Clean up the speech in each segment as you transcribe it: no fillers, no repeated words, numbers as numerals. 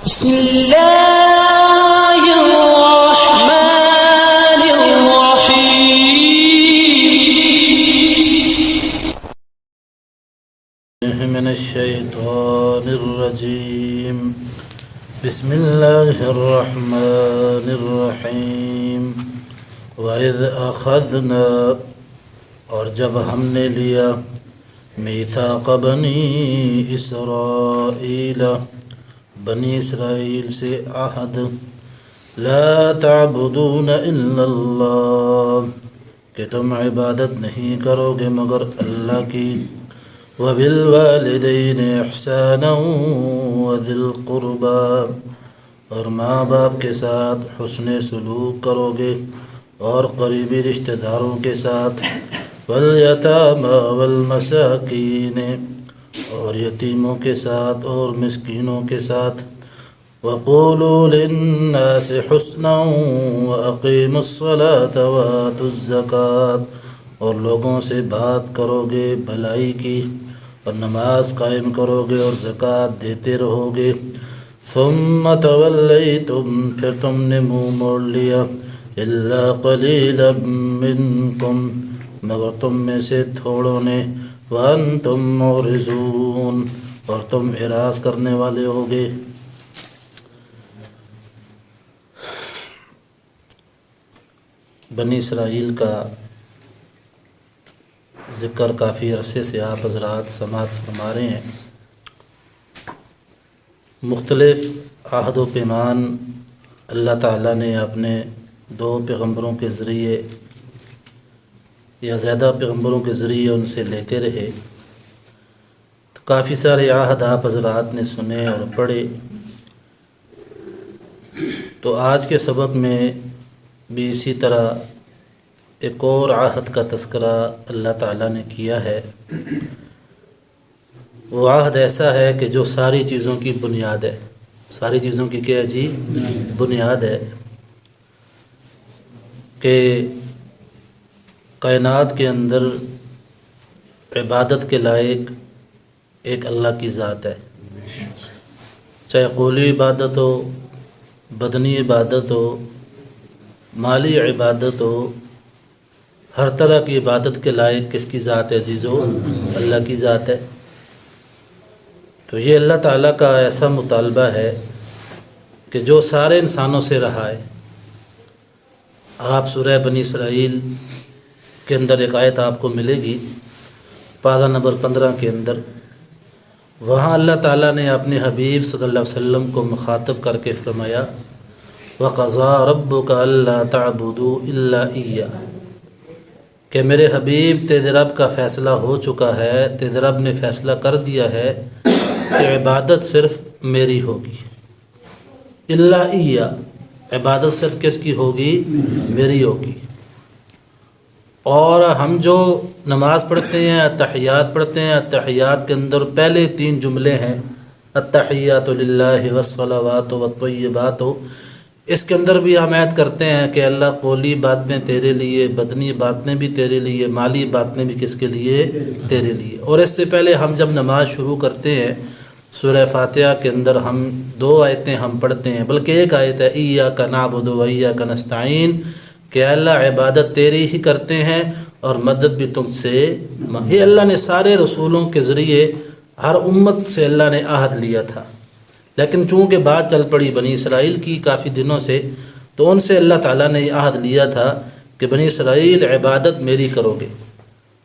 بسم الله الرحمن الرحيم من الشيطان الرجيم بسم الله الرحمن الرحيم وَإِذْ أَخَذْنَا اور جب ہم نے لیا میثاق بنی اسرائیل بنی اسرائیل سے عہد لا تعبدون الا اللہ کہ تم عبادت نہیں کرو گے مگر اللہ کی وَبِالْوَالِدَيْنِ إِحْسَانًا وَذِي الْقُرْبَى اور ماں باپ کے ساتھ حسن سلوک کرو گے اور قریبی رشتہ داروں کے ساتھ وَالْيَتَامَى وَالْمَسَاكِينِ اور یتیموں کے ساتھ اور مسکینوں کے ساتھ وَقُولُوا لِلنَّاسِ حُسْنًا وَأَقِيمُوا الصَّلَاةَ وَآتُوا الزَّكَاةَ اور لوگوں سے بات کرو گے بھلائی کی اور نماز قائم کرو گے اور زکوٰۃ دیتے رہو گے ثُمَّ تَوَلَّيْتُمْ پھر تم نے منہ موڑ لیا إِلَّا قَلِيلًا مِّنكُمْ مگر تم میں سے تھوڑوں نے وَأَنْتُمْ مُعْرِضُونَ اور تم اعراض کرنے والے ہوگے۔ بنی اسرائیل کا ذکر کافی عرصے سے آپ حضرات سماعت فرما رہے ہیں۔ مختلف عہد و پیمان اللہ تعالیٰ نے اپنے دو پیغمبروں کے ذریعے یا زیادہ پیغمبروں کے ذریعے ان سے لیتے رہے، تو کافی سارے عہد آپ حضرات نے سنے اور پڑھے۔ تو آج کے سبق میں بھی اسی طرح ایک اور عہد کا تذکرہ اللہ تعالیٰ نے کیا ہے۔ وہ عہد ایسا ہے کہ جو ساری چیزوں کی بنیاد ہے، ساری چیزوں کی کیا جی بنیاد ہے، کہ کائنات کے اندر عبادت کے لائق ایک اللہ کی ذات ہے، چاہے قولی عبادت ہو، بدنی عبادت ہو، مالی عبادت ہو، ہر طرح کی عبادت کے لائق کس کی ذات ہے عزیزو؟ اللہ کی ذات ہے۔ تو یہ اللہ تعالیٰ کا ایسا مطالبہ ہے کہ جو سارے انسانوں سے رہا ہے۔ آپ سورہ بنی اسرائیل کے اندر ایک آیت آپ کو ملے گی، پارہ نمبر 15 کے اندر، وہاں اللہ تعالیٰ نے اپنے حبیب صلی اللہ علیہ وسلم کو مخاطب کر کے فرمایا وَقَضَىٰ رَبُّكَ أَلَّا تَعْبُدُوا إِلَّا إِيَّاهُ کہ میرے حبیب تیرے رب کا فیصلہ ہو چکا ہے، تیرے رب نے فیصلہ کر دیا ہے کہ عبادت صرف میری ہوگی۔ إِلَّا إِيَّاهُ عبادت صرف کس کی ہوگی؟ میری ہوگی۔ اور ہم جو نماز پڑھتے ہیں، التحیات پڑھتے ہیں، التحیات کے اندر پہلے 3 جملے ہیں، التحیات للہ والصلوات والطیبات، اس کے اندر بھی ہم عہد کرتے ہیں کہ اللہ قولی باتیں تیرے لیے، بدنی باتیں بھی تیرے لیے، مالی باتیں بھی کس کے لیے؟ تیرے لیے۔ اور اس سے پہلے ہم جب نماز شروع کرتے ہیں سورہ فاتحہ کے اندر ہم 2 آیتیں ہم پڑھتے ہیں، بلکہ ایک آیت ہے ایاک نعبد و ایاک نستعین کہ اللہ عبادت تیری ہی کرتے ہیں اور مدد بھی تم سے۔ یہ اللہ نے سارے رسولوں کے ذریعے ہر امت سے اللہ نے عہد لیا تھا، لیکن چونکہ بات چل پڑی بنی اسرائیل کی کافی دنوں سے، تو ان سے اللہ تعالیٰ نے یہ عہد لیا تھا کہ بنی اسرائیل عبادت میری کرو گے،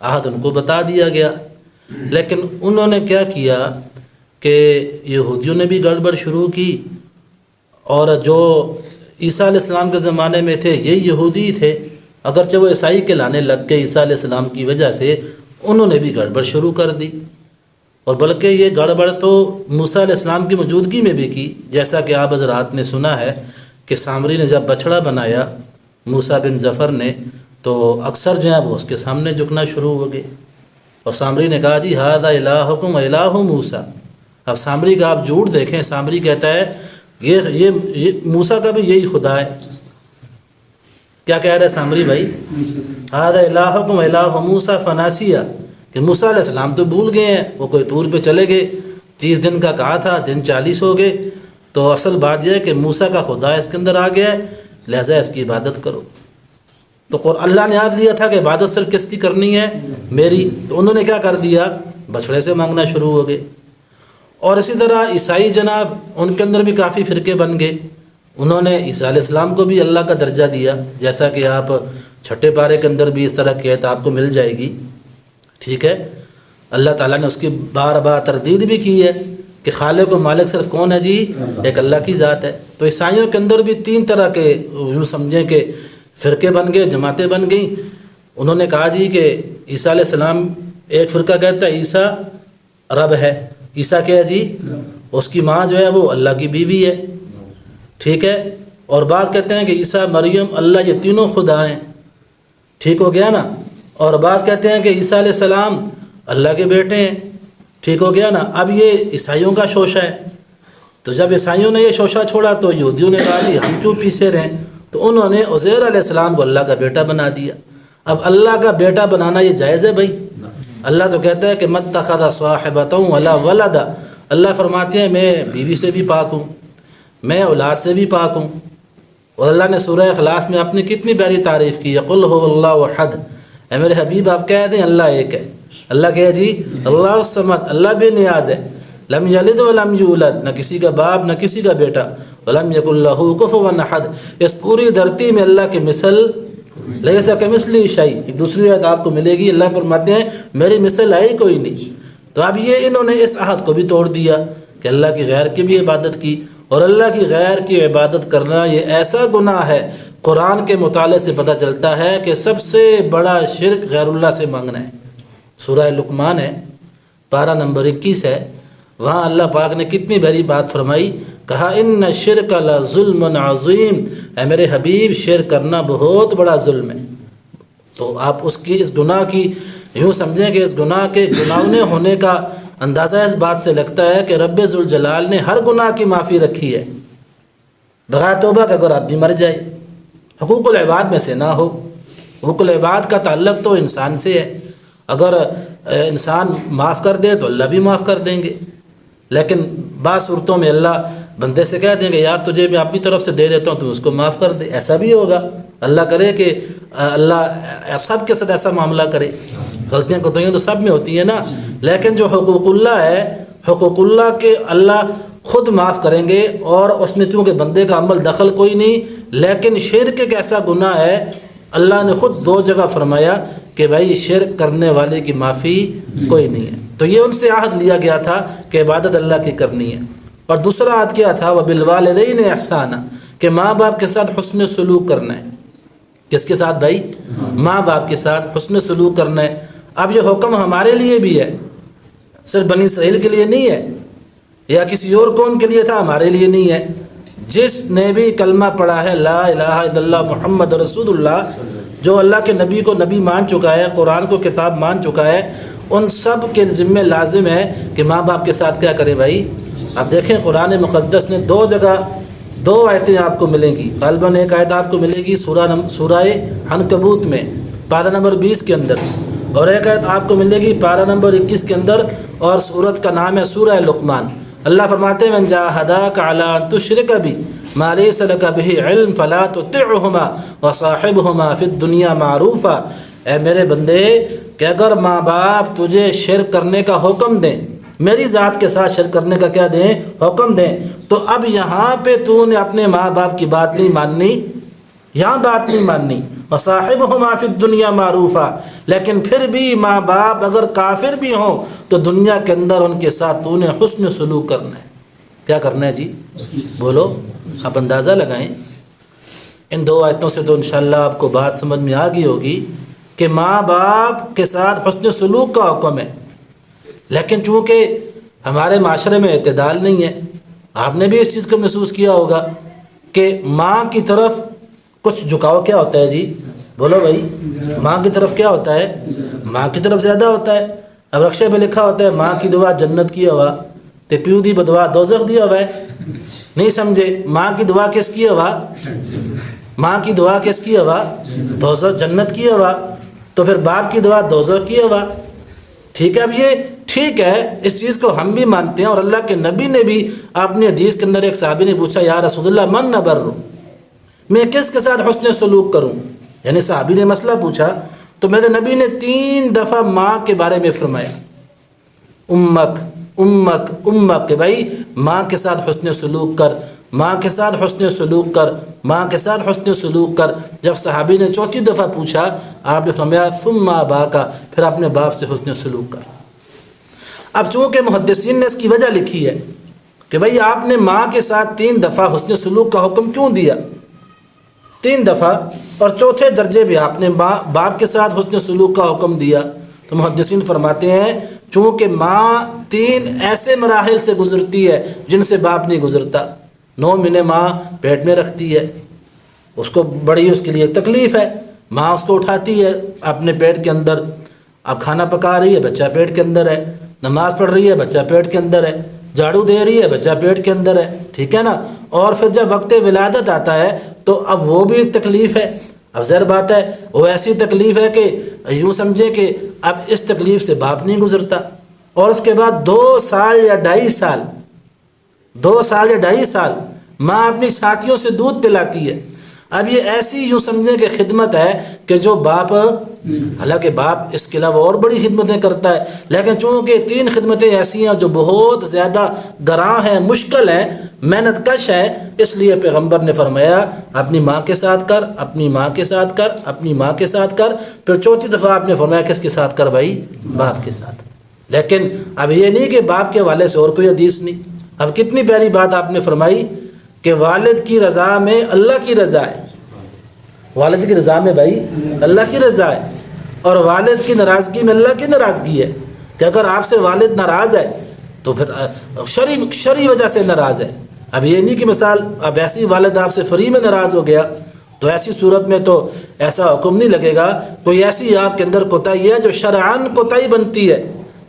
عہد ان کو بتا دیا گیا۔ لیکن انہوں نے کیا کیا کہ یہودیوں نے بھی گڑبڑ شروع کی، اور جو عیسیٰ علیہ السلام کے زمانے میں تھے یہ یہودی تھے، اگرچہ وہ عیسائی کہلانے لگ گئے عیسیٰ علیہ السلام کی وجہ سے، انہوں نے بھی گڑبڑ شروع کر دی، اور بلکہ یہ گڑبڑ تو موسیٰ علیہ السلام کی موجودگی میں بھی کی، جیسا کہ آپ حضرات نے سنا ہے کہ سامری نے جب بچڑا بنایا موسیٰ بن ظفر نے، تو اکثر جو ہیں وہ اس کے سامنے جھکنا شروع ہو گئے، اور سامری نے کہا جی ھذا الہکم الہ موسیٰ۔ اب سامری کا آپ جھوٹ دیکھیں، سامری کہتا ہے یہ موسیٰ کا بھی یہی خدا ہے۔ کیا کہہ رہا ہے سامری بھائی؟ ھذا الہکم الہ موسیٰ فناسیہ کہ موسیٰ علیہ السلام تو بھول گئے ہیں، وہ کوئی طور پہ چلے گئے، 30 دن کا کہا تھا، دن 40 ہو گئے، تو اصل بات یہ ہے کہ موسیٰ کا خدا اس کے اندر آ گیا ہے، لہذا اس کی عبادت کرو۔ تو اللہ نے یاد دیا تھا کہ عبادت صرف کس کی کرنی ہے؟ میری۔ تو انہوں نے کیا کر دیا؟ بچڑے سے مانگنا شروع ہو گئے۔ اور اسی طرح عیسائی جناب، ان کے اندر بھی کافی فرقے بن گئے۔ انہوں نے عیسیٰ علیہ السلام کو بھی اللہ کا درجہ دیا، جیسا کہ آپ چھٹے پارے کے اندر بھی اس طرح کی آیت آپ کو مل جائے گی، ٹھیک ہے۔ اللہ تعالیٰ نے اس کی بار بار تردید بھی کی ہے کہ خالق و مالک صرف کون ہے جی؟ ایک اللہ کی ذات ہے۔ تو عیسائیوں کے اندر بھی 3 طرح کے یوں سمجھیں کہ فرقے بن گئے، جماعتیں بن گئیں۔ انہوں نے کہا جی کہ عیسیٰ علیہ السلام، ایک فرقہ کہتا ہے عیسیٰ رب ہے، عیسیٰ کیا ہے جی؟ اس کی ماں جو ہے وہ اللہ کی بیوی ہے، ٹھیک ہے۔ اور بعض کہتے ہیں کہ عیسیٰ، مریم، اللہ یہ تینوں خدا ہیں، ٹھیک ہو گیا نا۔ اور بعض کہتے ہیں کہ عیسیٰ علیہ السلام اللہ کے بیٹے ہیں، ٹھیک ہو گیا نا۔ اب یہ عیسائیوں کا شوشہ ہے۔ تو جب عیسائیوں نے یہ شوشہ چھوڑا تو یہودیوں نے کہا جی ہم کیوں پیچھے رہیں، تو انہوں نے عزیر علیہ السلام کو اللہ کا بیٹا بنا دیا۔ اب اللہ کا بیٹا بنانا یہ جائز ہے بھائی؟ اللہ تو کہتا ہے کہ متخذ صاحبۃ ولا ولد، اللہ فرماتے ہیں میں بیوی سے بھی پاک ہوں، میں اولاد سے بھی پاک ہوں۔ اور اللہ نے سورہ اخلاص میں اپنی کتنی پیاری تعریف کی ہے، قل هو اللہ احد، اے میرے حبیب آپ کہہ دیں اللہ ایک ہے۔ اللہ کہے جی اللہ الصمد، اللہ بے نیاز ہے، لم یلد ولم یولد، نہ کسی کا باپ نہ کسی کا بیٹا، ولم یکن لہ کفوا احد، اس پوری دھرتی میں اللہ کے مثل لیس کمثلہ شیء۔ ایک دوسری آیت آپ کو ملے گی، اللہ فرماتے ہیں میری مثل ہے ہی کوئی نہیں۔ تو اب یہ انہوں نے اس عہد کو بھی توڑ دیا کہ اللہ کی غیر کی بھی عبادت کی، اور اللہ کی غیر کی عبادت کرنا یہ ایسا گناہ ہے، قرآن کے مطالعے سے پتہ چلتا ہے کہ سب سے بڑا شرک غیر اللہ سے مانگنا ہے۔ سورہ لقمان ہے، پارہ نمبر 21 ہے، وہاں اللہ پاک نے کتنی بڑی بات فرمائی، کہا ان الشرک لظلم عظیم، اے میرے حبیب شرک کرنا بہت بڑا ظلم ہے۔ تو آپ اس گناہ کی یوں سمجھیں کہ اس گناہ کے گناہنے ہونے کا اندازہ اس بات سے لگتا ہے کہ رب ذوالجلال نے ہر گناہ کی معافی رکھی ہے بغیر توبہ کا، اگر آدمی مر جائے، حقوق العباد میں سے نہ ہو۔ حقوق العباد کا تعلق تو انسان سے ہے، اگر انسان معاف کر دے تو اللہ بھی معاف کر دیں گے، لیکن بعض صورتوں میں اللہ بندے سے کہہ دیں گے یار تجھے میں اپنی طرف سے دے دیتا ہوں تو اس کو معاف کر دے، ایسا بھی ہوگا۔ اللہ کرے کہ اللہ سب کے ساتھ ایسا معاملہ کرے، غلطیاں کوتاہیاں تو سب میں ہوتی ہیں نا، لیکن جو حقوق اللہ ہے، حقوق اللہ کے اللہ خود معاف کریں گے، اور اس میں چونکہ بندے کا عمل دخل کوئی نہیں۔ لیکن شرک ایک ایسا گناہ ہے، اللہ نے خود 2 جگہ فرمایا کہ بھائی شرک کرنے والے کی معافی کوئی نہیں ہے۔ تو یہ ان سے عہد لیا گیا تھا کہ عبادت اللہ کی کرنی ہے۔ اور دوسرا عہد کیا تھا؟ وبالوالدین احسانا، کہ ماں باپ کے ساتھ حسن سلوک کرنا ہے۔ کس کے ساتھ بھائی؟ ماں باپ کے ساتھ حسن سلوک کرنا ہے۔ اب یہ حکم ہمارے لیے بھی ہے، صرف بنی اسرائیل کے لیے نہیں ہے، یا کسی اور قوم کے لیے تھا، ہمارے لیے نہیں ہے۔ جس نے بھی کلمہ پڑھا ہے لا الہ الا اللہ محمد رسول اللہ، جو اللہ کے نبی کو نبی مان چکا ہے، قرآن کو کتاب مان چکا ہے، ان سب کے ذمہ لازم ہے کہ ماں باپ کے ساتھ کیا کریں بھائی؟ اب دیکھیں قرآن مقدس نے 2 جگہ 2 آیتیں آپ کو ملیں گی، غالباً ایک آیت آپ کو ملے گی سورہ عنکبوت میں پارہ نمبر 20 کے اندر، اور ایک آیت آپ کو ملے گی پارہ نمبر 21 کے اندر، اور سورت کا نام ہے سورہ لقمان۔ اللہ فرماتے ہیں من جاہداک علی ان تشرک بی ما لیس لک بہ علم فلا تطعہما وصاحبہما فی الدنیا معروفا، اے میرے بندے کہ اگر ماں باپ تجھے شرک کرنے کا حکم دیں، میری ذات کے ساتھ شرک کرنے کا کیا دیں؟ حکم دیں، تو اب یہاں پہ تو نے اپنے ماں باپ کی بات نہیں ماننی، یہاں بات نہیں ماننی۔ وصاحبہما فی الدنیا معروفا، لیکن پھر بھی ماں باپ اگر کافر بھی ہوں تو دنیا کے اندر ان کے ساتھ تو نے حسن سلوک کرنا ہے۔ کیا کرنا ہے جی؟ بولو، آپ اندازہ لگائیں۔ ان 2 آیتوں سے تو انشاءاللہ آپ کو بات سمجھ میں آ گئی ہوگی کہ ماں باپ کے ساتھ حسن سلوک کا حکم ہے، لیکن چونکہ ہمارے معاشرے میں اعتدال نہیں ہے، آپ نے بھی اس چیز کو محسوس کیا ہوگا کہ ماں کی طرف کچھ جھکاؤ کیا ہوتا ہے جی؟ بولو بھائی، ماں کی طرف کیا ہوتا ہے؟ ماں کی طرف زیادہ ہوتا ہے۔ اب رقشے پہ لکھا ہوتا ہے ماں کی دعا جنت کی ہوا تے پیو دی بدعا دوزخ دی ہوا ہے، نہیں سمجھے؟ ماں کی دعا کس کی ہوا؟ ماں کی دعا کس کی ہوا؟ دوزخ جنت کی ہوا، تو پھر باپ کی دعا دوزخ کی ہوا، ٹھیک ہے۔ اب یہ ٹھیک ہے، اس چیز کو ہم بھی مانتے ہیں، اور اللہ کے نبی نے بھی اپنی حدیث کے اندر ایک صحابی نے پوچھا یا رسول اللہ من ابر، میں کس کے ساتھ حسن سلوک کروں؟ یعنی صحابی نے مسئلہ پوچھا تو میرے نبی نے 3 دفعہ ماں کے بارے میں فرمایا، امک امک امک، کہ بھائی ماں کے ساتھ حسن سلوک کر، ماں کے ساتھ حسن سلوک کر، ماں کے ساتھ حسن سلوک کر۔ جب صحابی نے 4تھی دفعہ پوچھا آپ نے فرمایا ثم اباکا، پھر اپنے باپ سے حسن سلوک کر۔ اب چونکہ محدثین نے اس کی وجہ لکھی ہے کہ بھئی آپ نے ماں کے ساتھ 3 دفعہ حسن سلوک کا حکم کیوں دیا، 3 دفعہ، اور چوتھے درجے بھی آپ نے باپ کے ساتھ حسن سلوک کا حکم دیا، تو محدثین فرماتے ہیں چونکہ ماں 3 ایسے مراحل سے گزرتی ہے جن سے باپ نہیں گزرتا۔ 9 مہینے ماں پیٹ میں رکھتی ہے، اس کو بڑی اس کے لیے تکلیف ہے، ماں اس کو اٹھاتی ہے اپنے پیٹ کے اندر، اب کھانا پکا رہی ہے بچہ پیٹ کے اندر ہے، نماز پڑھ رہی ہے بچہ پیٹ کے اندر ہے، جھاڑو دے رہی ہے بچہ پیٹ کے اندر ہے، ٹھیک ہے نا۔ اور پھر جب وقت ولادت آتا ہے تو اب وہ بھی ایک تکلیف ہے، اب ظاہر بات ہے وہ ایسی تکلیف ہے کہ یوں سمجھے کہ اب اس تکلیف سے باپ نہیں گزرتا۔ اور اس کے بعد 2 سال یا 2.5 سال 2 سال یا 2.5 سال ماں اپنی ساتھیوں سے دودھ پلاتی ہے۔ اب یہ ایسی یوں سمجھیں کہ خدمت ہے کہ جو باپ، حالانکہ باپ اس کے علاوہ اور بڑی خدمتیں کرتا ہے، لیکن چونکہ 3 خدمتیں ایسی ہیں جو بہت زیادہ گراں ہیں، مشکل ہیں، محنت کش ہے، اس لیے پیغمبر نے فرمایا اپنی ماں کے ساتھ کر، اپنی ماں کے ساتھ کر، اپنی ماں کے ساتھ کر۔ پھر 4تھی دفعہ آپ نے فرمایا کس کے ساتھ کر بھائی؟ باپ کے ساتھ۔ لیکن اب یہ نہیں کہ باپ کے حوالے سے اور کوئی حدیث نہیں۔ اب کتنی پیاری بات آپ نے فرمائی کہ والد کی رضا میں اللہ کی رضا ہے، والد کی رضا میں بھائی اللہ کی رضا ہے، اور والد کی ناراضگی میں اللہ کی ناراضگی ہے، کہ اگر آپ سے والد ناراض ہے تو پھر شرعی وجہ سے ناراض ہے۔ اب یہ نہیں کہ مثال اب ایسی والد آپ سے فری میں ناراض ہو گیا تو ایسی صورت میں تو ایسا حکم نہیں لگے گا، کوئی ایسی آپ کے اندر کوتاہی ہے جو شرعاً کوتاہی بنتی ہے،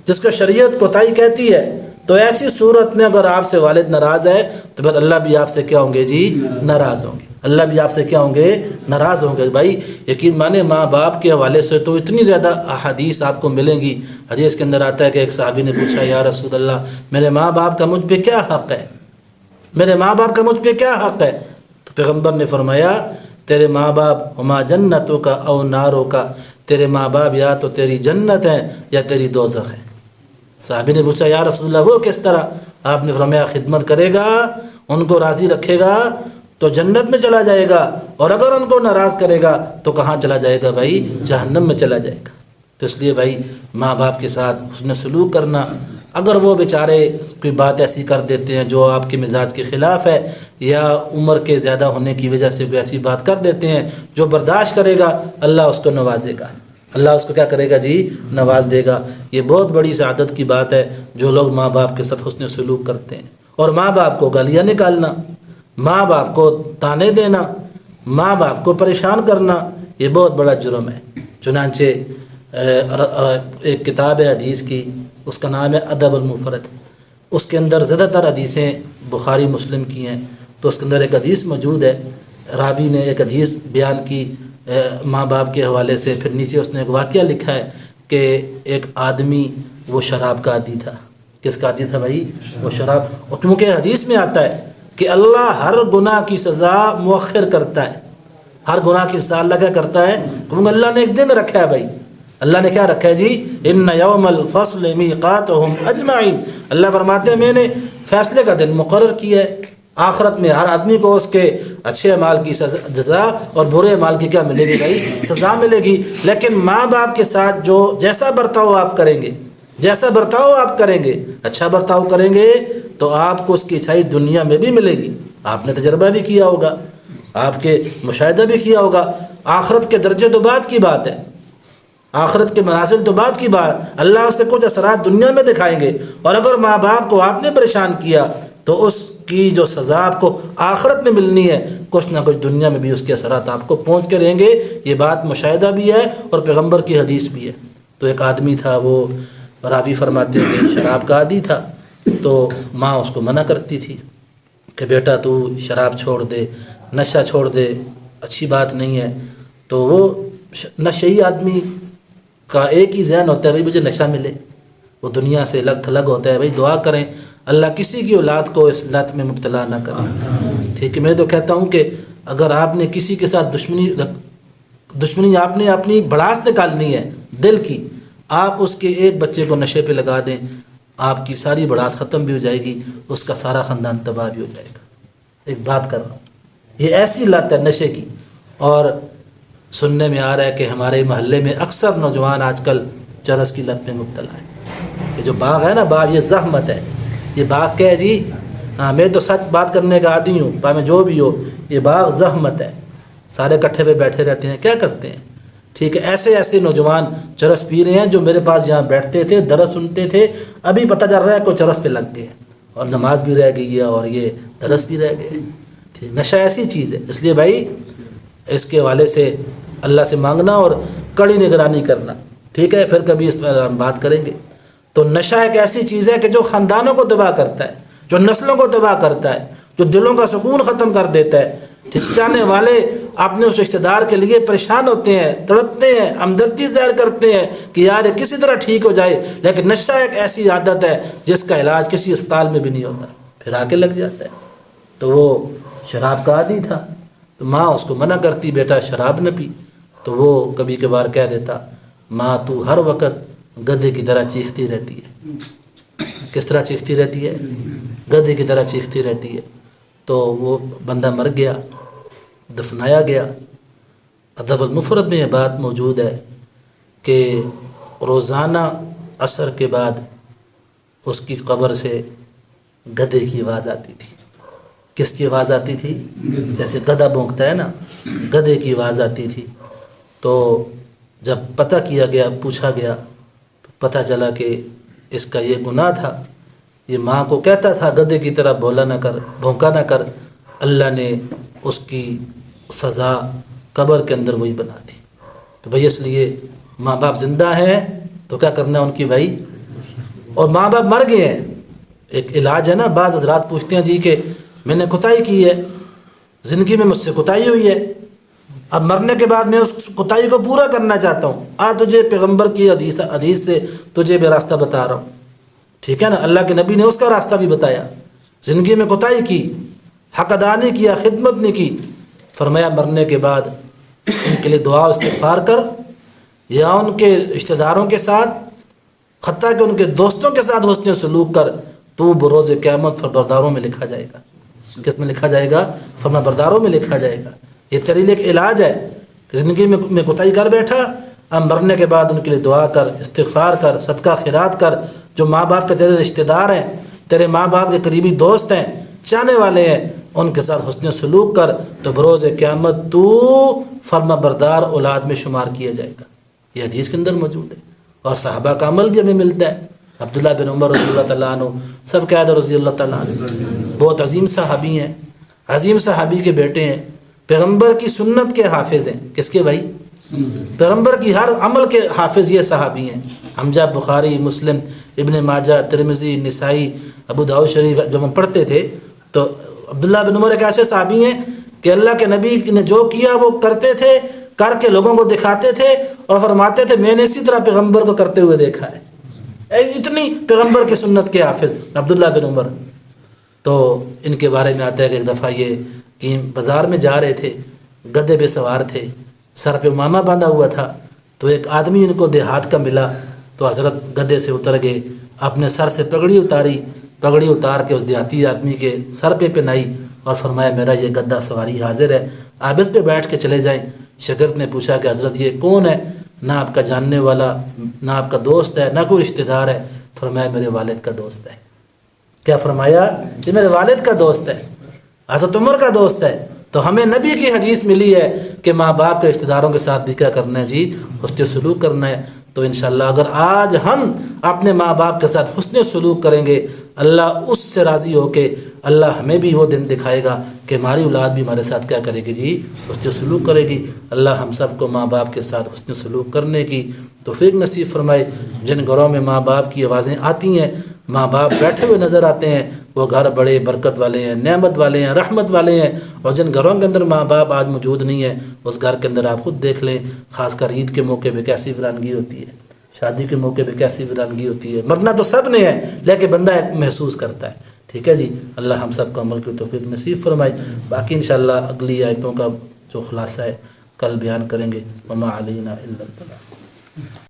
جس کو شریعت کوتاہی کہتی ہے، تو ایسی صورت میں اگر آپ سے والد ناراض ہے تو پھر اللہ بھی آپ سے کیا ہوں گے جی؟ ناراض ہوں گے، اللہ بھی آپ سے کیا ہوں گے؟ ناراض ہوں گے۔ بھائی یقین مانے ماں باپ کے حوالے سے تو اتنی زیادہ احادیث آپ کو ملیں گی۔ حدیث کے اندر آتا ہے کہ ایک صحابی نے پوچھا یا رسول اللہ میرے ماں باپ کا مجھ پہ کیا حق ہے، میرے ماں باپ کا مجھ پہ کیا حق ہے؟ تو پیغمبر نے فرمایا تیرے ماں باپ ہما جنتوں کا او ناروں کا، تیرے ماں باپ یا تو تیری جنت ہیں یا تیری دوزخ ہے۔ صحابی نے پوچھا یا رسول اللہ وہ کس طرح؟ آپ نے فرمایا خدمت کرے گا، ان کو راضی رکھے گا تو جنت میں چلا جائے گا، اور اگر ان کو ناراض کرے گا تو کہاں چلا جائے گا بھائی؟ جہنم میں چلا جائے گا۔ تو اس لیے بھائی ماں باپ کے ساتھ حسن سلوک کرنا، اگر وہ بیچارے کوئی بات ایسی کر دیتے ہیں جو آپ کے مزاج کے خلاف ہے، یا عمر کے زیادہ ہونے کی وجہ سے کوئی ایسی بات کر دیتے ہیں جو برداشت کرے گا اللہ اس کو نوازے گا، اللہ اس کو کیا کرے گا جی؟ نواز دے گا۔ یہ بہت بڑی سعادت کی بات ہے جو لوگ ماں باپ کے ساتھ حسن سلوک کرتے ہیں۔ اور ماں باپ کو گالیاں نکالنا، ماں باپ کو تانے دینا، ماں باپ کو پریشان کرنا، یہ بہت بڑا جرم ہے۔ چنانچہ ایک کتاب ہے حدیث کی، اس کا نام ہے ادب المفرد، اس کے اندر زیادہ تر حدیثیں بخاری مسلم کی ہیں، تو اس کے اندر ایک حدیث موجود ہے، راوی نے ایک حدیث بیان کی ماں باپ کے حوالے سے، پھر نیچے اس نے ایک واقعہ لکھا ہے کہ ایک آدمی وہ شراب کا عادی تھا۔ کس کا عادی تھا بھائی؟ وہ شراب۔ اور کیونکہ حدیث میں آتا ہے کہ اللہ ہر گناہ کی سزا مؤخر کرتا ہے، ہر گناہ کی سزا اللہ کیا کرتا ہے؟ کیونکہ اللہ نے ایک دن رکھا ہے بھائی، اللہ نے کیا رکھا ہے جی؟ ان یوم الفصل میقاتہم اجمعین، اللہ فرماتے ہیں میں نے فیصلے کا دن مقرر کیا ہے، آخرت میں ہر آدمی کو اس کے اچھے اعمال کی جزا اور برے اعمال کی کیا ملے گی بھائی؟ سزا ملے گی۔ لیکن ماں باپ کے ساتھ جو جیسا برتاؤ آپ کریں گے، جیسا برتاؤ آپ کریں گے، اچھا برتاؤ کریں گے تو آپ کو اس کی اچھائی دنیا میں بھی ملے گی، آپ نے تجربہ بھی کیا ہوگا، آپ کے مشاہدہ بھی کیا ہوگا۔ آخرت کے درجے تو بعد کی بات ہے، آخرت کے منازل تو بعد کی بات، اللہ اس کے کچھ اثرات دنیا میں دکھائیں گے، اور اگر ماں باپ کو آپ نے پریشان کیا تو اس کی جو سزا آپ کو آخرت میں ملنی ہے کچھ نہ کچھ دنیا میں بھی اس کے اثرات آپ کو پہنچ کے رہیں گے۔ یہ بات مشاہدہ بھی ہے اور پیغمبر کی حدیث بھی ہے۔ تو ایک آدمی تھا، وہ راوی فرماتے ہیں کہ شراب کا عادی تھا، تو ماں اس کو منع کرتی تھی کہ بیٹا تو شراب چھوڑ دے، نشہ چھوڑ دے، اچھی بات نہیں ہے۔ تو وہ نشئی آدمی کا ایک ہی ذہن ہوتا ہے بھائی مجھے نشہ ملے، وہ دنیا سے الگ تھلگ ہوتا ہے. بھائی دعا کریں اللہ کسی کی اولاد کو اس لت میں مبتلا نہ کرے. ٹھیک ہے، میں تو کہتا ہوں کہ اگر آپ نے کسی کے ساتھ دشمنی آپ نے اپنی بڑاس نکالنی ہے دل کی، آپ اس کے ایک بچے کو نشے پہ لگا دیں، آپ کی ساری بڑاس ختم بھی ہو جائے گی، اس کا سارا خاندان تباہ بھی ہو جائے گا. ایک بات کر رہا ہوں، یہ ایسی لت ہے نشے کی. اور سننے میں آ رہا ہے کہ ہمارے محلے میں اکثر نوجوان آج کل چرس کی لت میں مبتلا ہے. یہ جو باغ ہے نا باغ، یہ زحمت ہے. یہ باغ کیا ہے جی؟ ہاں میں تو سچ بات کرنے کا عادی ہوں، میں جو بھی ہو. یہ باغ زحمت ہے، سارے کٹھے پہ بیٹھے رہتے ہیں، کیا کرتے ہیں؟ ٹھیک ہے، ایسے نوجوان چرس پی رہے ہیں جو میرے پاس یہاں بیٹھتے تھے، درس سنتے تھے، ابھی پتہ چل رہا ہے کوئی چرس پہ لگ گئے اور نماز بھی رہ گئی ہے اور یہ درس بھی رہ گئے. ٹھیک، نشہ ایسی چیز ہے. اس لیے بھائی اس کے حوالے سے اللہ سے مانگنا اور کڑی نگرانی کرنا. ٹھیک ہے، پھر کبھی اس پر ہم بات کریں گے. تو نشہ ایک ایسی چیز ہے کہ جو خاندانوں کو تباہ کرتا ہے، جو نسلوں کو تباہ کرتا ہے، جو دلوں کا سکون ختم کر دیتا ہے. چاہنے والے اپنے اس رشتہ دار کے لیے پریشان ہوتے ہیں، تڑپتے ہیں، ہمدردی ظاہر کرتے ہیں کہ یار یہ کسی طرح ٹھیک ہو جائے، لیکن نشہ ایک ایسی عادت ہے جس کا علاج کسی اسپتال میں بھی نہیں ہوتا، پھر آ کے لگ جاتا ہے. تو وہ شراب کا عادی تھا، تو ماں اس کو منع کرتی بیٹا شراب نہ پی، تو وہ کبھی کبھار کہہ دیتا ماں تو ہر وقت گدھے کی طرح چیختی رہتی ہے. کس طرح چیختی رہتی ہے؟ گدھے کی طرح چیختی رہتی ہے. تو وہ بندہ مر گیا، دفنایا گیا. ادب المفرد میں یہ بات موجود ہے کہ روزانہ عصر کے بعد اس کی قبر سے گدھے کی آواز آتی تھی. کس کی آواز آتی تھی؟ جیسے گدھا بھونکتا ہے نا، گدھے کی آواز آتی تھی. تو جب پتہ کیا گیا، پوچھا گیا، تو پتہ چلا کہ اس کا یہ گناہ تھا. یہ ماں کو کہتا تھا گدھے کی طرح بولا نہ کر، بھونکا نہ کر. اللہ نے اس کی سزا قبر کے اندر وہی بنا دی. تو بھئی اس لیے ماں باپ زندہ ہیں تو کیا کرنا ہے ان کی بھائی، اور ماں باپ مر گئے ہیں. ایک علاج ہے نا، بعض حضرات پوچھتے ہیں جی کہ میں نے کوتاہی کی ہے، زندگی میں مجھ سے کوتاہی ہوئی ہے، اب مرنے کے بعد میں اس کوتاہی کو پورا کرنا چاہتا ہوں. تجھے پیغمبر کی حدیث سے تجھے بے راستہ بتا رہا ہوں. ٹھیک ہے نا، اللہ کے نبی نے اس کا راستہ بھی بتایا. زندگی میں کوتاہی کی، حق ادا نہیں کیا، خدمت نہیں کی، فرمایا مرنے کے بعد ان کے لیے دعا استغفار کر، یا ان کے رشتہ داروں کے ساتھ، حتیٰ کہ ان کے دوستوں کے ساتھ حسن سلوک کر، تو بروز قیامت فرمانبرداروں میں لکھا جائے گا. کس میں لکھا جائے گا؟ فرمانبرداروں میں لکھا جائے گا. یہ تیرے لیے ایک علاج ہے کہ زندگی میں کوتاہی کر بیٹھا، اب مرنے کے بعد ان کے لیے دعا کر، استغفار کر، صدقہ خیرات کر. جو ماں باپ کے تیرے رشتہ دار ہیں، تیرے ماں باپ کے قریبی دوست ہیں، چاہنے والے ہیں، ان کے ساتھ حسن سلوک کر، تو بروز قیامت تو فرما بردار اولاد میں شمار کیا جائے گا. یہ حدیث کے اندر موجود ہے. اور صحابہ کا عمل بھی ہمیں ملتا ہے. عبداللہ بن عمر رضی اللہ تعالیٰ عنہ، سب قائد رضی اللہ تعالیٰ عنہ، بہت عظیم صحابی ہیں، عظیم صحابی کے بیٹے ہیں، پیغمبر کی سنت کے حافظ ہیں. کس کے بھائی؟ پیغمبر کی ہر عمل کے حافظ یہ صحابی ہیں. ہم جب بخاری، مسلم، ابن ماجہ، ترمذی، نسائی، ابو داؤد شریف جب ہم پڑھتے تھے تو عبداللہ بن عمر ایک ایسے صحابی ہیں کہ اللہ کے نبی نے جو کیا وہ کرتے تھے، کر کے لوگوں کو دکھاتے تھے اور فرماتے تھے میں نے اسی طرح پیغمبر کو کرتے ہوئے دیکھا ہے. اتنی پیغمبر کی سنت کے حافظ عبداللہ بن عمر. تو ان کے بارے میں آتا ہے کہ ایک دفعہ یہ کہ بازار میں جا رہے تھے، گدھے پہ سوار تھے، سر پہ امامہ باندھا ہوا تھا. تو ایک آدمی ان کو دیہات کا ملا، تو حضرت گدھے سے اتر گئے، اپنے سر سے پگڑی اتاری، پگڑی اتار کے اس دیہاتی آدمی کے سر پہ پہنائی اور فرمایا میرا یہ گدھا سواری حاضر ہے، آپ اس پہ بیٹھ کے چلے جائیں. شاگرد نے پوچھا کہ حضرت یہ کون ہے؟ نہ آپ کا جاننے والا، نہ آپ کا دوست ہے، نہ کوئی رشتہ دار ہے. فرمایا میرے والد کا دوست ہے. کیا فرمایا؟ یہ میرے والد کا دوست ہے، حضرت عمر کا دوست ہے. تو ہمیں نبی کی حدیث ملی ہے کہ ماں باپ کے رشتہ داروں کے ساتھ بھی کیا کرنا ہے جی؟ حسن سلوک کرنا ہے. تو انشاءاللہ اگر آج ہم اپنے ماں باپ کے ساتھ حسن سلوک کریں گے، اللہ اس سے راضی ہو کے اللہ ہمیں بھی وہ دن دکھائے گا کہ ہماری اولاد بھی ہمارے ساتھ کیا کرے گی جی؟ حسن سلوک کرے گی. اللہ ہم سب کو ماں باپ کے ساتھ حسن سلوک کرنے کی توفیق نصیب فرمائے. جن گھروں میں ماں باپ کی آوازیں آتی ہیں، ماں باپ بیٹھے ہوئے نظر آتے ہیں، وہ گھر بڑے برکت والے ہیں، نعمت والے ہیں، رحمت والے ہیں. اور جن گھروں کے اندر ماں باپ آج موجود نہیں ہے، اس گھر کے اندر آپ خود دیکھ لیں، خاص کر عید کے موقع پہ کیسی ویرانگی ہوتی ہے. شادی کے موقع پہ کیسی ویرانگی ہوتی ہے. مرنا تو سب نے ہے لیکن بندہ محسوس کرتا ہے. ٹھیک ہے جی, اللہ ہم سب کو عمل کی توفیق نصیب فرمائے. باقی انشاءاللہ اگلی آیتوں کا جو خلاصہ ہے کل بیان کریں گے. وما علینا الا البلاغ.